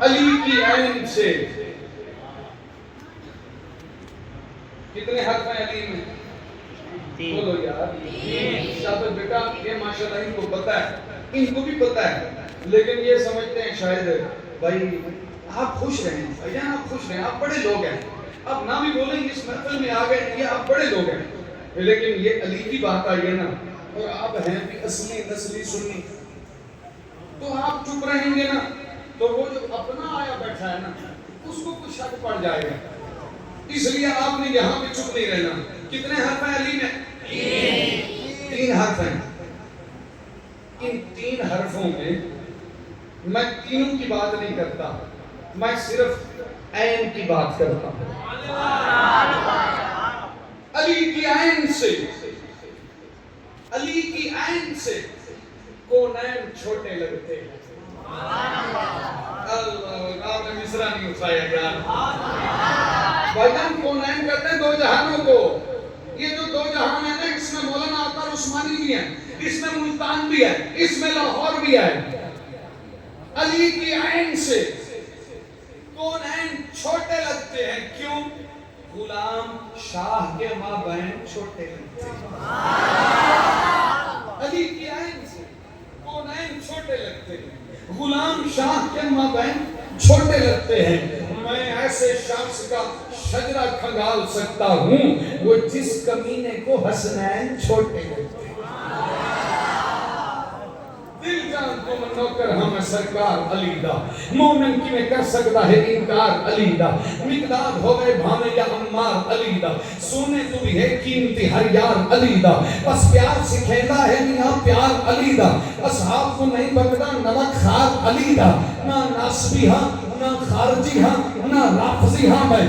علی کی عین سے کتنے حرف ہیں علی میں؟ بولو یار شابت بیٹا، یہ ماشاءاللہ ان کو پتا ہے، ان کو بھی پتا ہے، لیکن یہ سمجھتے ہیں شاید بھائی آپ خوش رہیں، بھائیان آپ خوش رہیں، آپ بڑے لوگ ہیں، آپ نہ بھی بولیں اس محفل میں آ گئے، یہ آپ بڑے لوگ ہیں، لیکن یہ علی کی بات آئی ہے نا، اور آپ ہیں بھی اصلی نسلی سنی، تو آپ چپ رہیں گے نا تو وہ جو اپنا آیا بیٹھا ہے نا اس کو کچھ شک پڑ جائے گا، اس لیے آپ نے یہاں پہ چپ نہیں رہنا۔ کتنے حرف ہیں علی میں؟ 3 حرف ہیں۔ ان 3 حرفوں میں میں تینوں کی بات نہیں کرتا، میں صرف عین کی بات کرتا ہوں۔ علی کی عین سے، علی کی عین سے کونین چھوٹے لگتے ہیں۔ اللہ، آپ نے مصرع نہیں اٹھایا یار۔ بھائیان کونین کہتے ہیں 2 جہانوں کو، یہ جو 2 جہان ہے نا اس میں مولانا عطار عثمانی بھی ہے، اس میں ملتان بھی ہے، اس میں لاہور بھی ہے۔ علی کی عین سے کونین چھوٹے لگتے ہیں، کیوں؟ غلام شاہ کے مابین چھوٹے لگتے ہیں۔ علی کی عین سے کونین چھوٹے لگتے ہیں، غلام شاہ کے مابین چھوٹے لگتے ہیں۔ میں ایسے شخص کا شجرہ کھنگال سکتا ہوں وہ جس کمینے کو حسنین چھوٹے لگتے ہیں۔ دل جان کو من نوکر ہم سرکار علی دا، مومن کی میں کر سکتا ہے انکار علی دا، مقداد ہوئے بھانے یا عمار علی دا، سونے تو بھی ہے قیمتی ہر یار علی دا، بس پیار سکھیندہ ہے میاں پیار علی دا، اصحاب کو نہیں بکتا نمک خار علی دا، نہ ناسبی ہاں نہ خارجی ہاں نہ رافضی ہاں میں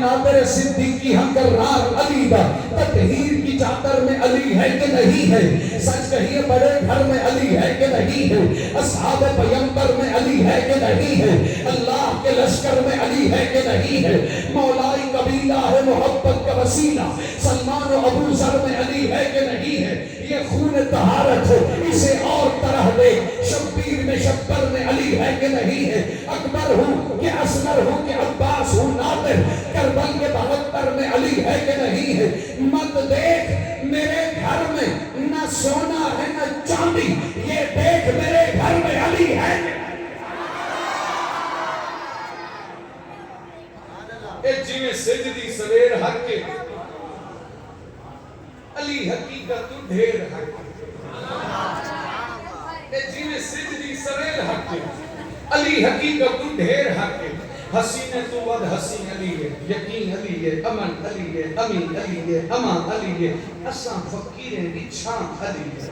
نادر صدیقی ہاں کرار علی دا، تطہیر کی چادر میں علی ہے کہ نہیں ہے، سچ کہیے بڑے گھر میں علی ہے کہ نہیں ہے، اصحاب پیمبر میں علی ہے کہ نہیں ہے، اللہ کے لشکر میں علی ہے کہ نہیں ہے، مولائی قبیلہ ہے محبت کا وسیلہ، سلمان و ابو ذر میں علی ہے کہ نہیں ہے، یہ خون طہارت ہے اسے اور طرح دے، شبیر میں شبر میں علی ہے کہ نہیں ہے، اکبر ہوں کہ اصغر ہوں کہ عباس ہوں نادر، کربل کے 72 میں علی ہے کہ نہیں ہے، مت دیکھ میرے گھر میں نہ سونا ہے نہ چاندی، یہ دیکھ میرے گھر میں علی ہے۔ اے جی میں سجدی سویر حق کے علی حقیقت ڈھیر حق کے، اے جی میں سجدی سویر حق کے علی حقیقت ڈھیر حق کے، حسین تو ود حسین علی ہے، یقین علی ہے، امن علی ہے، امین علی ہے، امان علی ہے، اساں فقیریں بھی چھان علی ہے۔